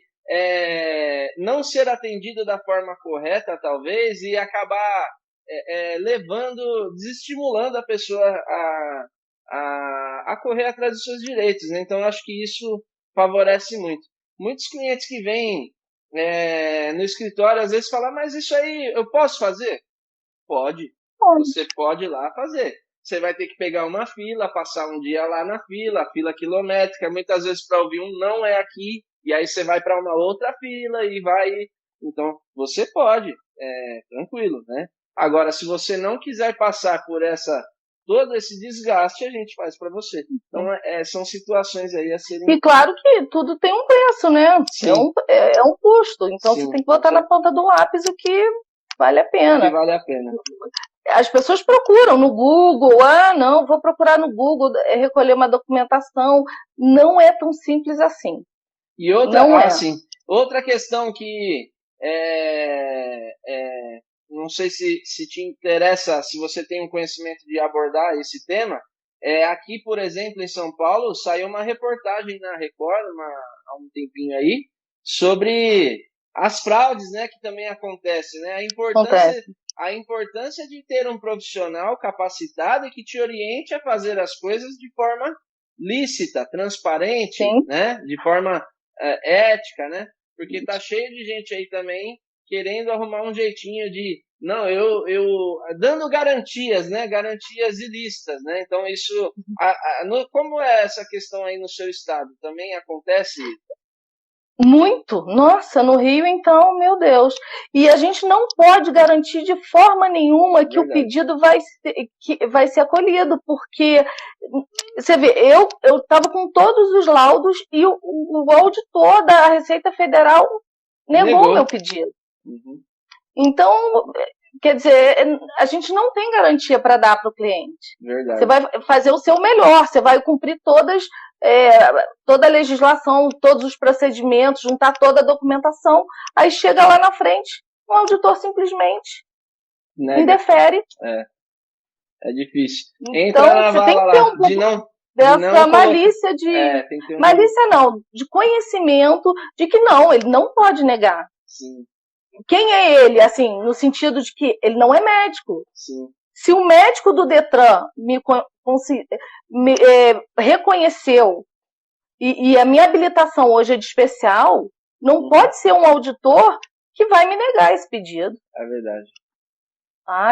não ser atendido da forma correta, talvez, e acabar desestimulando a pessoa a correr atrás dos seus direitos, né? Então, acho que isso favorece muito. Muitos clientes que vêm no escritório, às vezes, falam, mas isso aí eu posso fazer? Pode. Você pode ir lá fazer. Você vai ter que pegar uma fila, passar um dia lá na fila, a fila quilométrica, muitas vezes para ouvir um não é aqui, e aí você vai para uma outra fila e vai. Então, você pode, tranquilo, né? Agora, se você não quiser passar por todo esse desgaste, a gente faz para você. Então, são situações aí a serem... E claro que tudo tem um preço, né? É um custo. Então, Sim. Você tem que botar na ponta do lápis o que vale a pena. O que vale a pena. As pessoas procuram no Google, não, vou procurar no Google, recolher uma documentação. Não é tão simples assim. E outra questão que não sei se te interessa, se você tem um conhecimento de abordar esse tema, aqui, por exemplo, em São Paulo, saiu uma reportagem na Record há um tempinho aí, sobre as fraudes, né, que também acontecem, né? A importância de ter um profissional capacitado e que te oriente a fazer as coisas de forma lícita, transparente, né? De forma ética, né? Porque tá cheio de gente aí também querendo arrumar um jeitinho de, não, eu dando garantias, né? Garantias ilícitas, né? Então isso, como é essa questão aí no seu estado? Também acontece? Muito, nossa, no Rio então, meu Deus. E a gente não pode garantir de forma nenhuma que o pedido vai ser acolhido, porque você vê, eu estava com todos os laudos e o auditor da Receita Federal negou o meu pedido. Uhum. Então, quer dizer, a gente não tem garantia para dar para o cliente. Verdade. Você vai fazer o seu melhor, você vai cumprir toda a legislação, todos os procedimentos, juntar toda a documentação, aí chega lá na frente, o auditor simplesmente indefere. É difícil. Então, você tem que ter um pouco dessa malícia malícia não, de conhecimento de que não, ele não pode negar. Sim. Quem é ele, assim, no sentido de que ele não é médico. Sim. Se o médico do Detran me reconheceu e a minha habilitação hoje é de especial, não pode ser um auditor que vai me negar esse pedido. É verdade.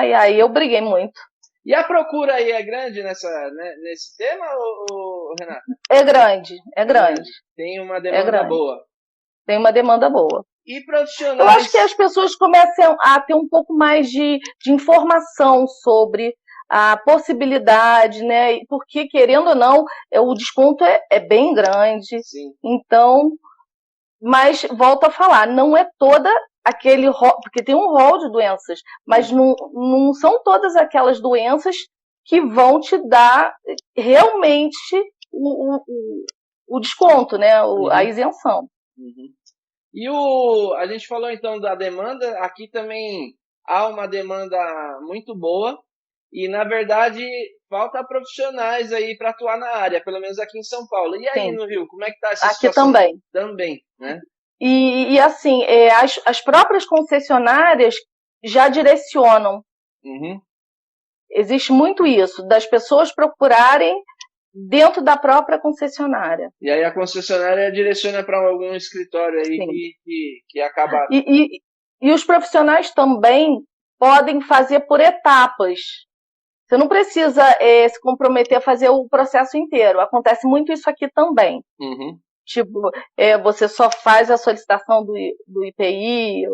E aí eu briguei muito. E a procura aí é grande nesse tema, Renata? É grande. Tem uma demanda boa. Tem uma demanda boa. E profissionais... Eu acho que as pessoas começam a ter um pouco mais de informação sobre a possibilidade, né? Porque, querendo ou não, o desconto é bem grande. Sim. Então, mas volto a falar, não é toda aquele rol, porque tem um rol de doenças, mas não são todas aquelas doenças que vão te dar realmente o desconto, né? A isenção. Uhum. E a gente falou então da demanda, aqui também há uma demanda muito boa e, na verdade, falta profissionais aí para atuar na área, pelo menos aqui em São Paulo. E aí, Sim. No Rio, como é que está essa situação? Aqui também. Também, né? E assim, as próprias concessionárias já direcionam. Uhum. Existe muito isso, das pessoas procurarem dentro da própria concessionária. E aí a concessionária direciona para algum escritório aí que acaba... E os profissionais também podem fazer por etapas. Você não precisa se comprometer a fazer o processo inteiro. Acontece muito isso aqui também. Uhum. Tipo, você só faz a solicitação do IPI,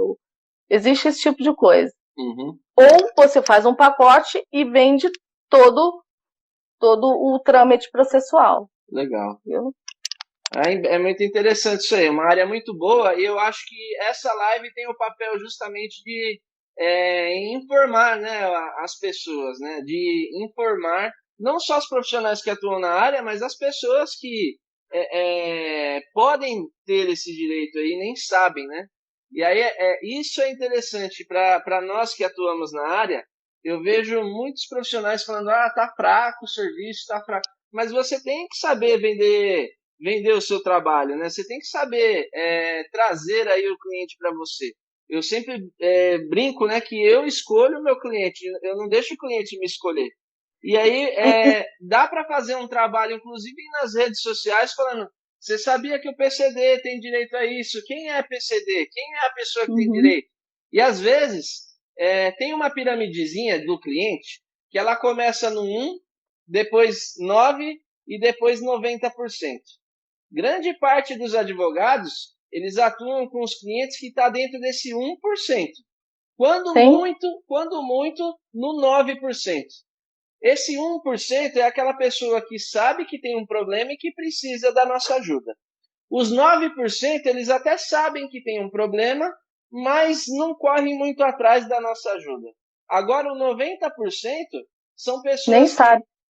existe esse tipo de coisa. Uhum. Ou você faz um pacote e vende todo o trâmite processual. Legal. Viu? É muito interessante isso aí, uma área muito boa, e eu acho que essa live tem o papel justamente em informar, né, as pessoas, né, de informar não só os profissionais que atuam na área, mas as pessoas que podem ter esse direito aí e nem sabem, né? E aí isso é interessante para nós que atuamos na área. Eu vejo muitos profissionais falando, tá fraco o serviço, tá fraco. Mas você tem que saber vender o seu trabalho, né? Você tem que saber trazer aí o cliente para você. Eu sempre brinco, né, que eu escolho o meu cliente, eu não deixo o cliente me escolher. E aí dá para fazer um trabalho, inclusive nas redes sociais, falando, você sabia que o PCD tem direito a isso? Quem é PCD? Quem é a pessoa que tem direito? E às vezes tem uma piramidezinha do cliente que ela começa no 1, depois 9 e depois 90%. Grande parte dos advogados, eles atuam com os clientes que está dentro desse 1%. Quando muito, no 9%. Esse 1% é aquela pessoa que sabe que tem um problema e que precisa da nossa ajuda. Os 9%, eles até sabem que tem um problema, mas não correm muito atrás da nossa ajuda. Agora, o 90% são pessoas que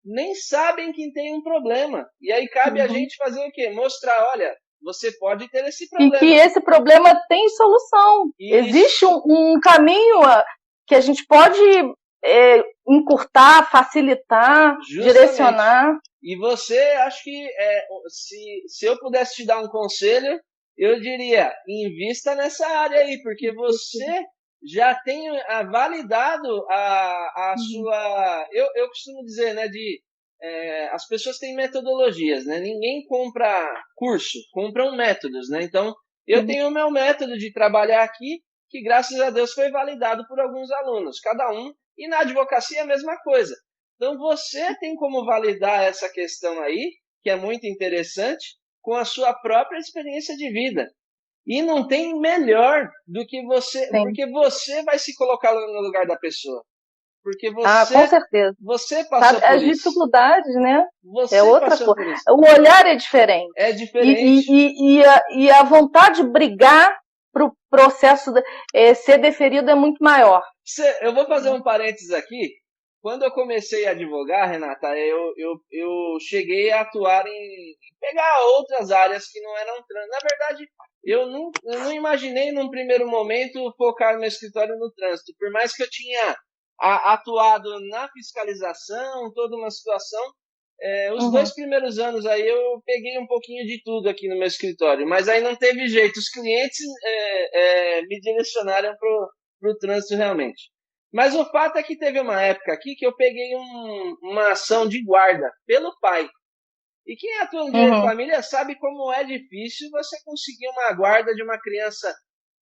nem sabem que tem um problema. E aí cabe a gente fazer o quê? Mostrar, olha, você pode ter esse problema. E que esse problema tem solução. Isso. Existe um caminho que a gente pode encurtar, facilitar, justamente, direcionar. E você, acho que se eu pudesse te dar um conselho, eu diria, invista nessa área aí, porque você já tem validado a sua... Eu costumo dizer, né, as pessoas têm metodologias, né? Ninguém compra curso, compram métodos, né? Então, eu tenho o meu método de trabalhar aqui, que graças a Deus foi validado por alguns alunos, cada um. E na advocacia é a mesma coisa. Então, você tem como validar essa questão aí, que é muito interessante, com a sua própria experiência de vida. E não tem melhor do que você, porque você vai se colocar no lugar da pessoa. Porque você, com certeza. Você passou por as isso. Dificuldades, né? Você é outra coisa. O olhar é diferente. É diferente. E a vontade de brigar para o processo ser deferido é muito maior. Eu vou fazer um parênteses aqui. Quando eu comecei a advogar, Renata, eu cheguei a atuar em pegar outras áreas que não eram trânsito. Na verdade, eu não imaginei num primeiro momento focar meu escritório no trânsito. Por mais que eu tinha atuado na fiscalização, toda uma situação, os 2 primeiros anos aí eu peguei um pouquinho de tudo aqui no meu escritório. Mas aí não teve jeito. Os clientes me direcionaram para o trânsito realmente. Mas o fato é que teve uma época aqui que eu peguei uma ação de guarda pelo pai. E quem atua no direito de família sabe como é difícil você conseguir uma guarda de uma criança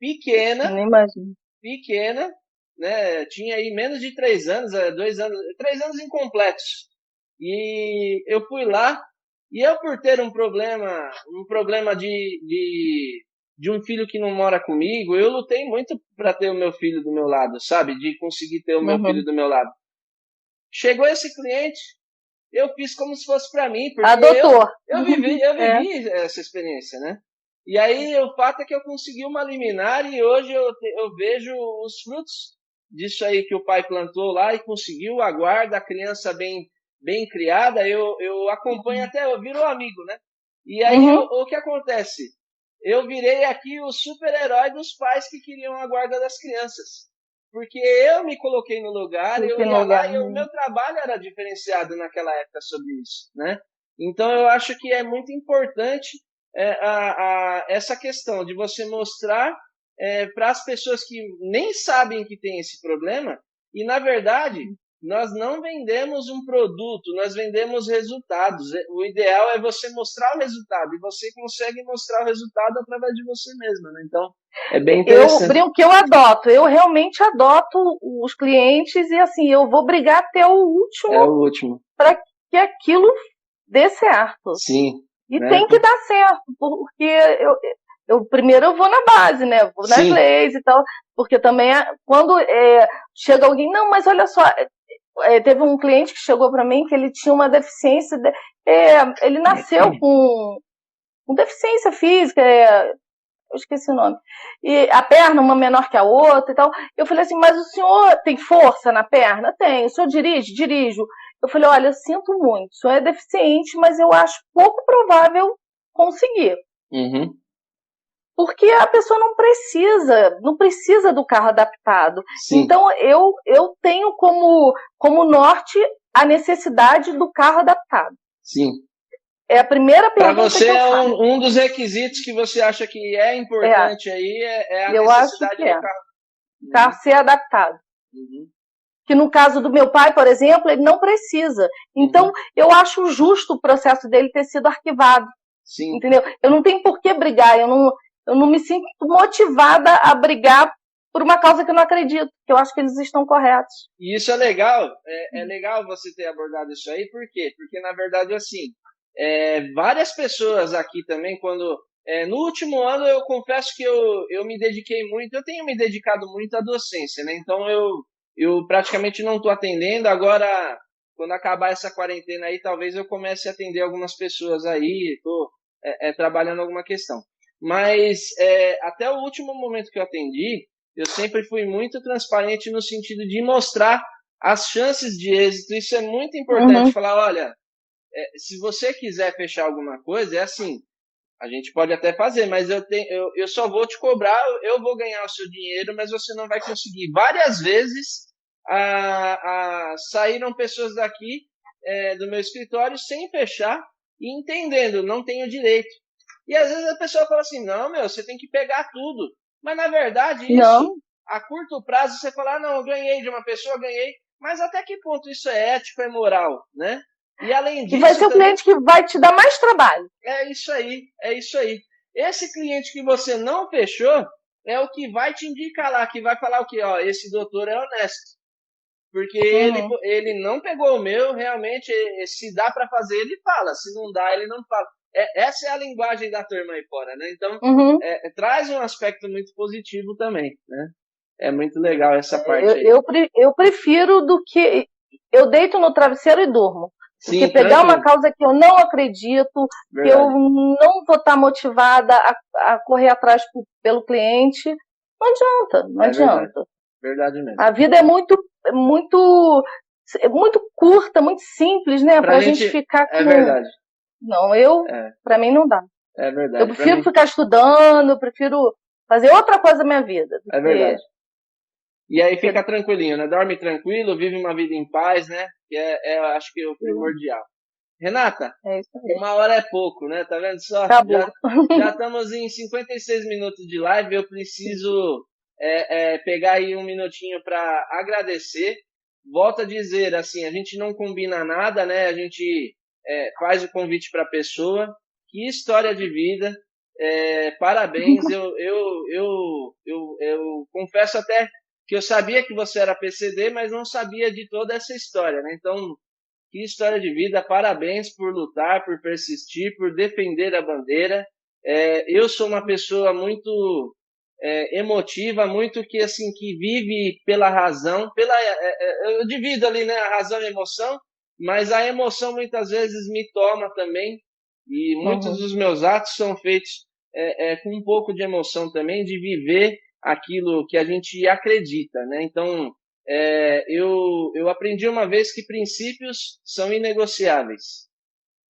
pequena. Não imagino. Pequena, né? Tinha aí menos de 3 anos, 2 anos, 3 anos incompletos. E eu fui lá, e eu por ter um problema de um filho que não mora comigo, eu lutei muito para ter o meu filho do meu lado, sabe? De conseguir ter o meu filho do meu lado. Chegou esse cliente, eu fiz como se fosse para mim, porque eu vivi essa experiência, né? E aí o fato é que eu consegui uma liminar e hoje eu vejo os frutos disso aí que o pai plantou lá e conseguiu a guarda, a criança bem criada, eu acompanho até, eu viro amigo, né? E aí o que acontece? Eu virei aqui o super-herói dos pais que queriam a guarda das crianças. Porque eu me coloquei no lugar, eu ia lá e o meu trabalho era diferenciado naquela época sobre isso, né? Então eu acho que é muito importante essa questão de você mostrar para as pessoas que nem sabem que tem esse problema, e na verdade nós não vendemos um produto, nós vendemos resultados. O ideal é você mostrar o resultado, e você consegue mostrar o resultado através de você mesma, né? Então, é bem interessante. Eu brinco que eu adoto, eu realmente adoto os clientes e assim, eu vou brigar até o último. Para que aquilo dê certo. Sim. E tem que dar certo, porque primeiro eu vou na base, né? Vou nas leis e tal, porque também quando chega alguém, não, mas olha só, teve um cliente que chegou para mim que ele tinha uma deficiência, ele nasceu com deficiência física, eu esqueci o nome, e a perna uma menor que a outra e tal. Eu falei assim, mas o senhor tem força na perna? Tem. O senhor dirige? Dirijo. Eu falei, olha, eu sinto muito, o senhor é deficiente, mas eu acho pouco provável conseguir. Uhum. Porque a pessoa não precisa do carro adaptado. Sim. Então, eu tenho como norte a necessidade do carro adaptado. Sim. É a primeira pergunta que eu faço. Para você é um dos requisitos que você acha que é importante aí, é a eu necessidade acho que do carro. O carro ser adaptado. Uhum. Que no caso do meu pai, por exemplo, ele não precisa. Então, eu acho justo o processo dele ter sido arquivado. Sim. Entendeu? Eu não tenho por que brigar, eu não me sinto motivada a brigar por uma causa que eu não acredito, que eu acho que eles estão corretos. E isso é legal, é legal você ter abordado isso aí, por quê? Porque, na verdade, assim, várias pessoas aqui também, no último ano, eu confesso que eu me dediquei muito, eu tenho me dedicado muito à docência, né? Então, eu praticamente não estou atendendo, agora, quando acabar essa quarentena aí, talvez eu comece a atender algumas pessoas aí, estou trabalhando alguma questão. Mas, até o último momento que eu atendi, eu sempre fui muito transparente no sentido de mostrar as chances de êxito. Isso é muito importante, falar, olha, se você quiser fechar alguma coisa, é assim, a gente pode até fazer, mas eu só vou te cobrar, eu vou ganhar o seu dinheiro, mas você não vai conseguir. Várias vezes saíram pessoas daqui do meu escritório sem fechar e entendendo, não tenho direito. E às vezes a pessoa fala assim, não, você tem que pegar tudo. Mas na verdade, isso, a curto prazo, você fala, não, eu ganhei de uma pessoa, ganhei. Mas até que ponto isso é ético, é moral, né? E além disso... E vai ser o cliente que vai te dar mais trabalho. É isso aí. Esse cliente que você não fechou é o que vai te indicar lá, que vai falar o quê? Ó, esse doutor é honesto. Porque ele não pegou o meu, realmente, se dá para fazer, ele fala. Se não dá, ele não fala. Essa é a linguagem da turma aí fora, né? Então, traz um aspecto muito positivo também, né? É muito legal essa parte aí. Eu prefiro do que... Eu deito no travesseiro e durmo. Porque Sim, pegar uma causa que eu não acredito, que eu não vou estar motivada a correr atrás pelo cliente, não adianta. Verdade mesmo. A vida é muito curta, muito simples, né? Pra gente ficar com... É verdade. Não, pra mim não dá. É verdade. Eu prefiro ficar estudando, eu prefiro fazer outra coisa na minha vida. É verdade. E aí fica tranquilinho, né? Dorme tranquilo, vive uma vida em paz, né? Que acho que é o primordial. Renata, 1 hora é pouco, né? Tá vendo só? Já estamos em 56 minutos de live, eu preciso pegar aí um minutinho para agradecer. Volto a dizer, assim, a gente não combina nada, né? A gente faz o convite para a pessoa. Que história de vida! Parabéns, eu confesso até que eu sabia que você era PCD, mas não sabia de toda essa história, né? Então, que história de vida, parabéns por lutar, por persistir, por defender a bandeira. Eu sou uma pessoa muito emotiva, muito que vive pela razão, eu divido ali, né, a razão e a emoção, mas a emoção muitas vezes me toma também, e muitos dos meus atos são feitos com um pouco de emoção também, de viver aquilo que a gente acredita, né? Então, eu aprendi uma vez que princípios são inegociáveis.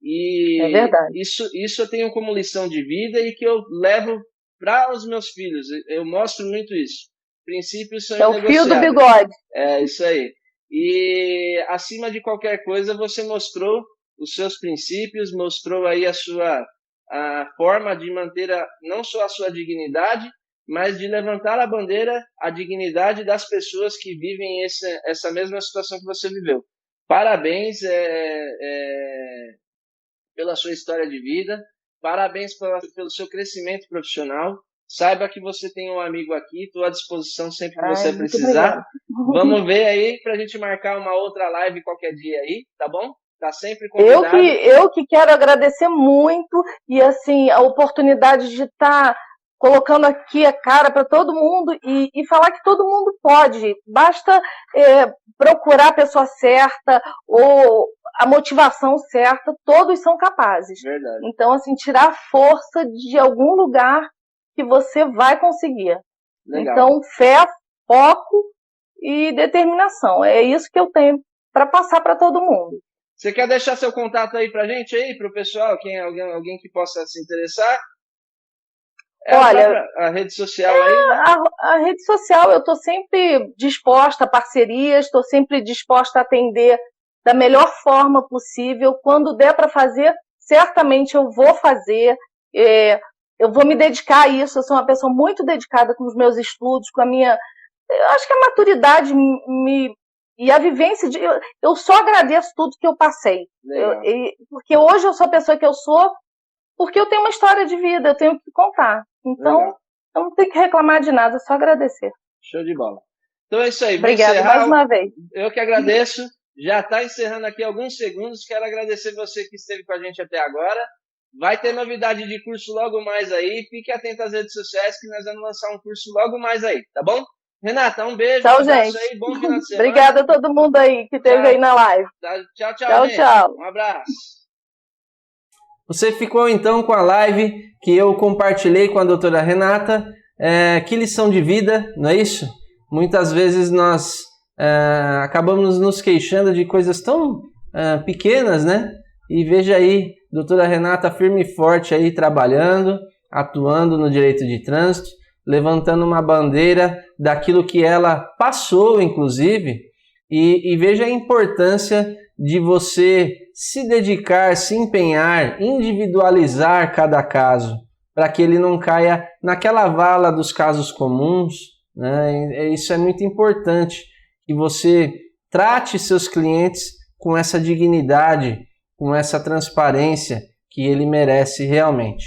E é verdade. Isso eu tenho como lição de vida e que eu levo para os meus filhos. Eu mostro muito isso. Princípios são inegociáveis. É o fio do bigode. É isso aí. E acima de qualquer coisa, você mostrou os seus princípios, mostrou aí a forma de manter não só a sua dignidade, mas de levantar a bandeira, a dignidade das pessoas que vivem essa mesma situação que você viveu. Parabéns pela sua história de vida, parabéns pelo seu crescimento profissional. Saiba que você tem um amigo aqui, estou à disposição sempre que você precisar. Vamos ver aí para a gente marcar uma outra live qualquer dia aí, tá bom? Tá sempre convidado. Eu que quero agradecer muito e assim a oportunidade de estar colocando aqui a cara para todo mundo e falar que todo mundo pode. Basta procurar a pessoa certa ou a motivação certa, todos são capazes. Verdade. Então, assim, tirar força de algum lugar que você vai conseguir. Legal. Então, fé, foco e determinação. É isso que eu tenho para passar para todo mundo. Você quer deixar seu contato aí pra gente, aí, pro pessoal, alguém que possa se interessar? Olha, a rede social aí, né? A rede social, eu estou sempre disposta a parcerias, estou sempre disposta a atender da melhor forma possível. Quando der para fazer, certamente eu vou fazer. Eu vou me dedicar a isso. Eu sou uma pessoa muito dedicada com os meus estudos, com a minha... Eu acho que a maturidade e a vivência... Eu só agradeço tudo que eu passei. Porque hoje eu sou a pessoa que eu sou, porque eu tenho uma história de vida, eu tenho que contar. Então, eu não tenho que reclamar de nada, só agradecer. Show de bola. Então é isso aí. Obrigada mais uma vez. Eu que agradeço. Já está encerrando aqui alguns segundos. Quero agradecer você que esteve com a gente até agora. Vai ter novidade de curso logo mais aí. Fique atento às redes sociais que nós vamos lançar um curso logo mais aí, tá bom? Renata, um beijo. Tchau, gente. Aí, bom final de semana. Obrigada a todo mundo aí que esteve aí na live. Tchau, tchau, gente. Tchau. Um abraço. Você ficou então com a live que eu compartilhei com a doutora Renata. Que lição de vida, não é isso? Muitas vezes nós acabamos nos queixando de coisas tão pequenas, né? E veja aí, doutora Renata firme e forte aí trabalhando, atuando no direito de trânsito, levantando uma bandeira daquilo que ela passou, inclusive, e veja a importância de você se dedicar, se empenhar, individualizar cada caso, para que ele não caia naquela vala dos casos comuns, né? Isso é muito importante, que você trate seus clientes com essa dignidade, com essa transparência que ele merece realmente.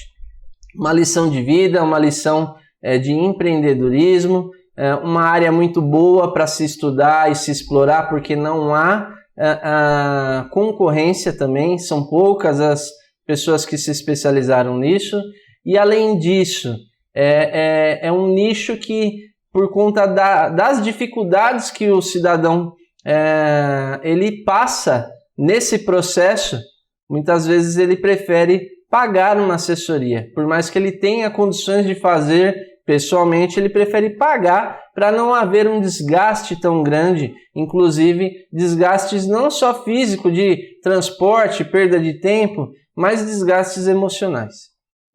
Uma lição de vida, uma lição de empreendedorismo, uma área muito boa para se estudar e se explorar, porque não há concorrência também, são poucas as pessoas que se especializaram nisso, e além disso, é um nicho que, por conta das dificuldades que o cidadão ele passa nesse processo, muitas vezes ele prefere pagar uma assessoria, por mais que ele tenha condições de fazer pessoalmente, ele prefere pagar para não haver um desgaste tão grande, inclusive desgastes não só físico de transporte, perda de tempo, mas desgastes emocionais.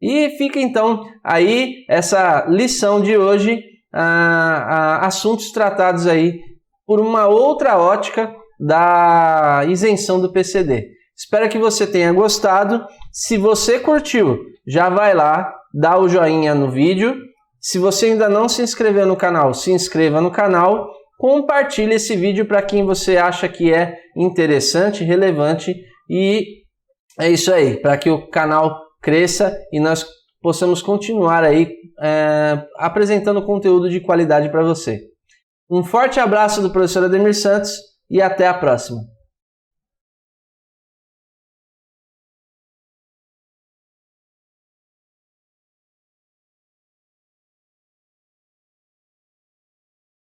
E fica então aí essa lição de hoje, assuntos tratados aí por uma outra ótica da isenção do PCD. Espero que você tenha gostado. Se você curtiu, já vai lá, dá o joinha no vídeo. Se você ainda não se inscreveu no canal, se inscreva no canal, compartilhe esse vídeo para quem você acha que é interessante, relevante, e é isso aí, para que o canal cresça e nós possamos continuar aí apresentando conteúdo de qualidade para você. Um forte abraço do professor Ademir Santos e até a próxima.